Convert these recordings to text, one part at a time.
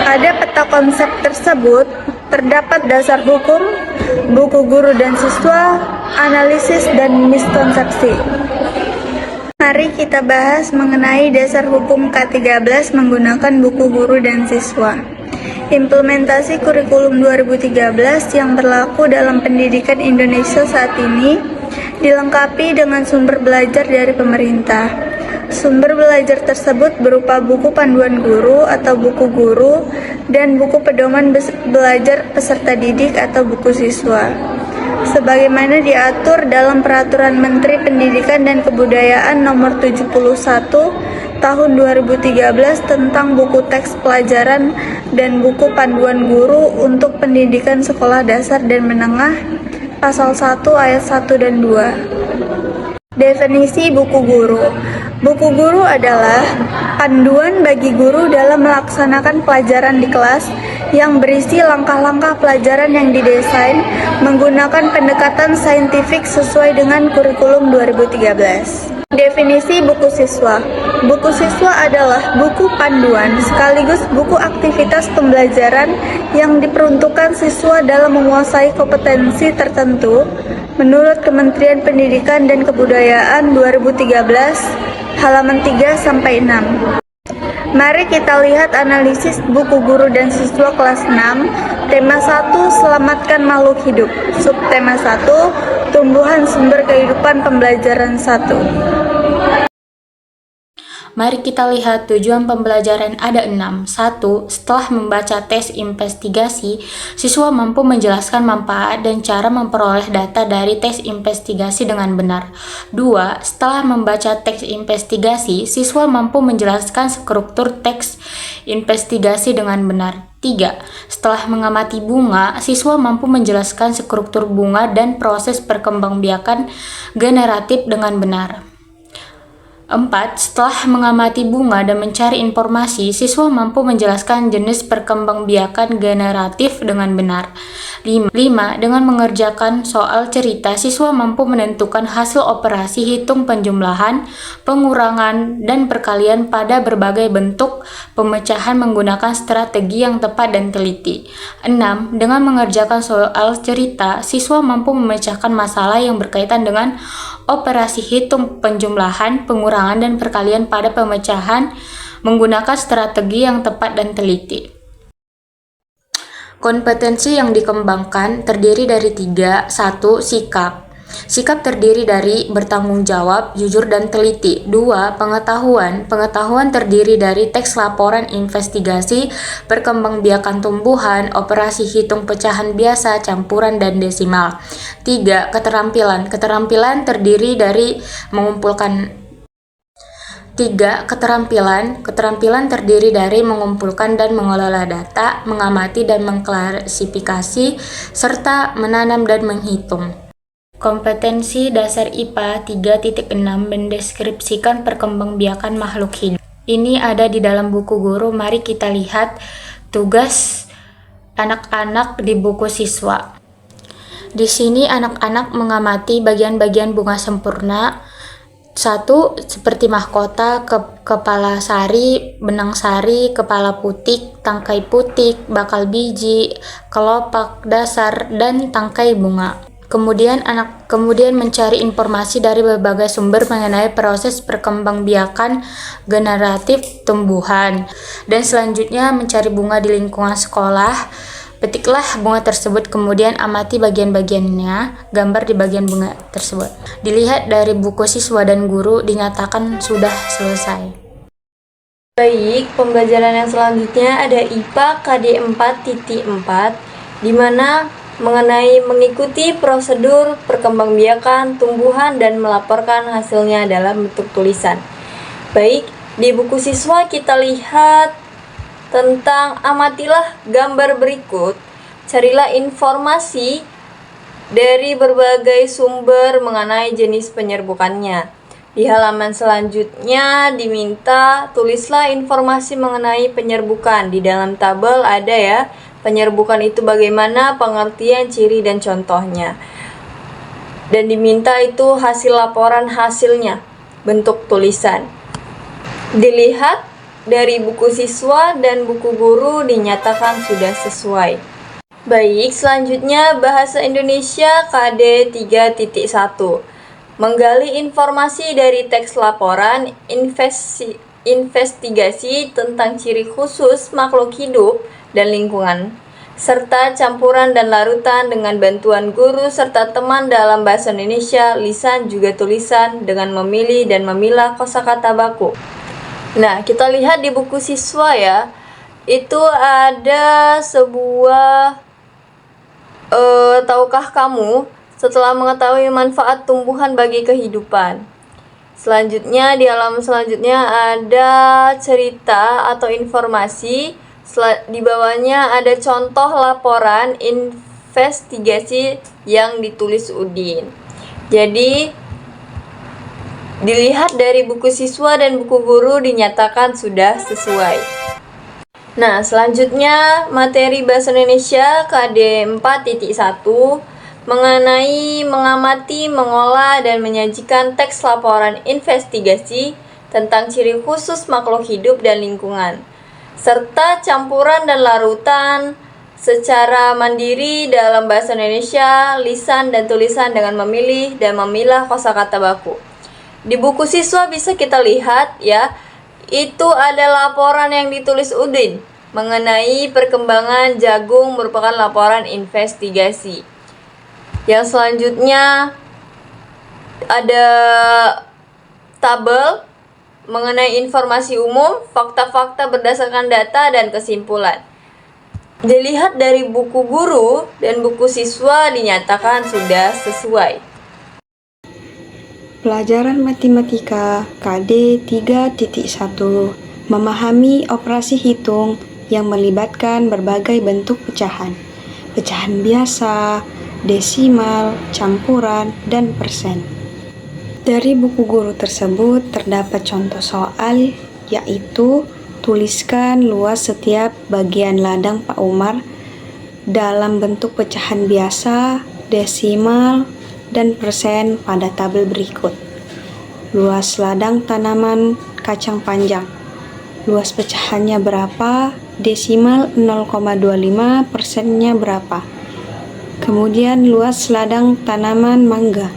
Pada peta konsep tersebut, terdapat dasar hukum, buku guru dan siswa, analisis, dan miskonsepsi. Mari kita bahas mengenai dasar hukum K13 menggunakan buku guru dan siswa. Implementasi kurikulum 2013 yang berlaku dalam pendidikan Indonesia saat ini dilengkapi dengan sumber belajar dari pemerintah. Sumber belajar tersebut berupa buku panduan guru atau buku guru dan buku pedoman belajar peserta didik atau buku siswa. Sebagaimana diatur dalam Peraturan Menteri Pendidikan dan Kebudayaan Nomor 71 Tahun 2013 tentang buku teks pelajaran dan buku panduan guru untuk pendidikan sekolah dasar dan menengah, Pasal 1 Ayat 1 dan 2. Definisi buku guru. Buku guru adalah panduan bagi guru dalam melaksanakan pelajaran di kelas yang berisi langkah-langkah pelajaran yang didesain menggunakan pendekatan saintifik sesuai dengan kurikulum 2013. Definisi buku siswa. Buku siswa adalah buku panduan sekaligus buku aktivitas pembelajaran yang diperuntukkan siswa dalam menguasai kompetensi tertentu menurut Kementerian Pendidikan dan Kebudayaan 2013 halaman 3-6. Mari kita lihat analisis buku guru dan siswa kelas 6. Tema 1, selamatkan makhluk hidup. Subtema 1, tumbuhan sumber kehidupan pembelajaran 1. Mari kita lihat tujuan pembelajaran ada 6. 1. Setelah membaca tes investigasi, siswa mampu menjelaskan manfaat dan cara memperoleh data dari tes investigasi dengan benar. 2. Setelah membaca teks investigasi, siswa mampu menjelaskan struktur teks investigasi dengan benar. 3. Setelah mengamati bunga, siswa mampu menjelaskan struktur bunga dan proses perkembangbiakan generatif dengan benar. 4. Setelah mengamati bunga dan mencari informasi, siswa mampu menjelaskan jenis perkembangbiakan generatif dengan benar. 5. Dengan mengerjakan soal cerita, siswa mampu menentukan hasil operasi hitung penjumlahan, pengurangan, dan perkalian pada berbagai bentuk pemecahan menggunakan strategi yang tepat dan teliti. 6. Dengan mengerjakan soal cerita, siswa mampu memecahkan masalah yang berkaitan dengan operasi hitung penjumlahan, pengurangan, dan perkalian pada pemecahan menggunakan strategi yang tepat dan teliti. Kompetensi yang dikembangkan terdiri dari 3. 1. Sikap. Sikap terdiri dari bertanggung jawab, jujur, dan teliti. 2. Pengetahuan. Pengetahuan terdiri dari teks laporan investigasi, perkembangbiakan tumbuhan, operasi hitung pecahan biasa, campuran, dan desimal. 3. Keterampilan. Keterampilan terdiri dari mengumpulkan 3. Keterampilan terdiri dari mengumpulkan dan mengelola data, mengamati dan mengklasifikasi, serta menanam dan menghitung. Kompetensi dasar IPA 3.6 mendeskripsikan perkembangbiakan makhluk hidup. Ini ada di dalam buku guru. Mari kita lihat tugas anak-anak di buku siswa. Di sini anak-anak mengamati bagian-bagian bunga sempurna. 1. Seperti mahkota, kepala sari, benang sari, kepala putik, tangkai putik, bakal biji, kelopak dasar, dan tangkai bunga. Kemudian mencari informasi dari berbagai sumber mengenai proses perkembangbiakan generatif tumbuhan. Dan selanjutnya mencari bunga di lingkungan sekolah. Petiklah bunga tersebut, kemudian amati bagian-bagiannya, gambar di bagian bunga tersebut. Dilihat dari buku siswa dan guru, dinyatakan sudah selesai. Baik, pembelajaran yang selanjutnya ada IPA KD 4.4, di mana mengenai mengikuti prosedur perkembangbiakan tumbuhan dan melaporkan hasilnya dalam bentuk tulisan. Baik, di buku siswa kita lihat tentang amatilah gambar berikut, carilah informasi dari berbagai sumber mengenai jenis penyerbukannya. Di halaman selanjutnya diminta tulislah informasi mengenai penyerbukan. Di dalam tabel ada ya, penyerbukan itu bagaimana, pengertian, ciri, dan contohnya. Dan diminta itu hasil laporan hasilnya, bentuk tulisan. Dilihat dari buku siswa dan buku guru dinyatakan sudah sesuai. Baik, selanjutnya Bahasa Indonesia KD 3.1. Menggali informasi dari teks laporan investigasi tentang ciri khusus makhluk hidup dan lingkungan, serta campuran dan larutan dengan bantuan guru serta teman dalam bahasa Indonesia, lisan juga tulisan dengan memilih dan memilah kosakata baku. Nah, kita lihat di buku siswa ya, itu ada sebuah tahukah kamu setelah mengetahui manfaat tumbuhan bagi kehidupan. Selanjutnya, di halaman selanjutnya ada cerita atau informasi. Di bawahnya ada contoh laporan investigasi yang ditulis Udin. Jadi, dilihat dari buku siswa dan buku guru dinyatakan sudah sesuai. Nah, selanjutnya materi Bahasa Indonesia KD 4.1 mengenai mengamati, mengolah, dan menyajikan teks laporan investigasi tentang ciri khusus makhluk hidup dan lingkungan, serta campuran dan larutan secara mandiri dalam bahasa Indonesia, lisan dan tulisan dengan memilih dan memilah kosakata baku. Di buku siswa bisa kita lihat ya, itu ada laporan yang ditulis Udin mengenai perkembangan jagung merupakan laporan investigasi. Yang selanjutnya ada tabel mengenai informasi umum, fakta-fakta berdasarkan data dan kesimpulan. Dilihat dari buku guru dan buku siswa dinyatakan sudah sesuai. Pelajaran Matematika KD 3.1 memahami operasi hitung yang melibatkan berbagai bentuk pecahan. Pecahan biasa, desimal, campuran, dan persen. Dari buku guru tersebut terdapat contoh soal, yaitu tuliskan luas setiap bagian ladang Pak Umar dalam bentuk pecahan biasa, desimal, dan persen pada tabel berikut. Luas ladang tanaman kacang panjang. Luas pecahannya berapa? Desimal 0,25, persennya berapa? Kemudian luas ladang tanaman mangga.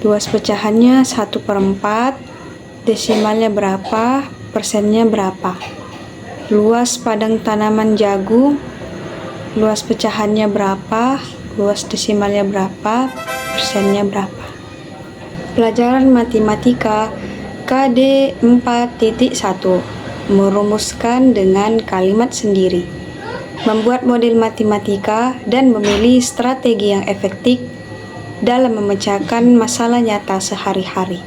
Luas pecahannya 1/4, desimalnya berapa, persennya berapa. Luas padang tanaman jagung, luas pecahannya berapa, luas desimalnya berapa, persennya berapa. Pelajaran Matematika KD 4.1 merumuskan dengan kalimat sendiri, membuat model matematika dan memilih strategi yang efektif dalam memecahkan masalah nyata sehari-hari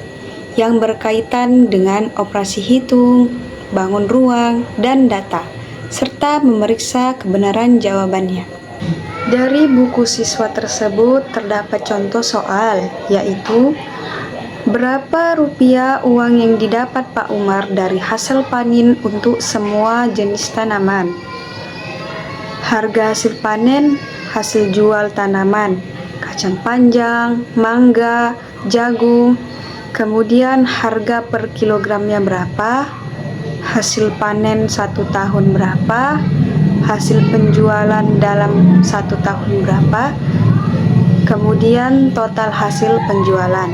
yang berkaitan dengan operasi hitung, bangun ruang, dan data, serta memeriksa kebenaran jawabannya. Dari buku siswa tersebut terdapat contoh soal, yaitu berapa rupiah uang yang didapat Pak Umar dari hasil panen untuk semua jenis tanaman? Harga hasil panen, hasil jual tanaman, kacang panjang, mangga, jagung, kemudian harga per kilogramnya berapa, hasil panen 1 tahun berapa, hasil penjualan dalam 1 tahun berapa, kemudian total hasil penjualan.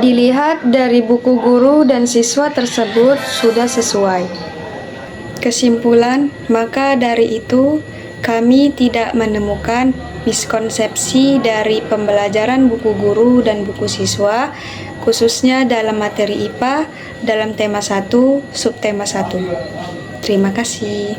Dilihat dari buku guru dan siswa tersebut sudah sesuai. Kesimpulan, maka dari itu kami tidak menemukan miskonsepsi dari pembelajaran buku guru dan buku siswa, khususnya dalam materi IPA dalam tema 1, subtema 1. Terima kasih.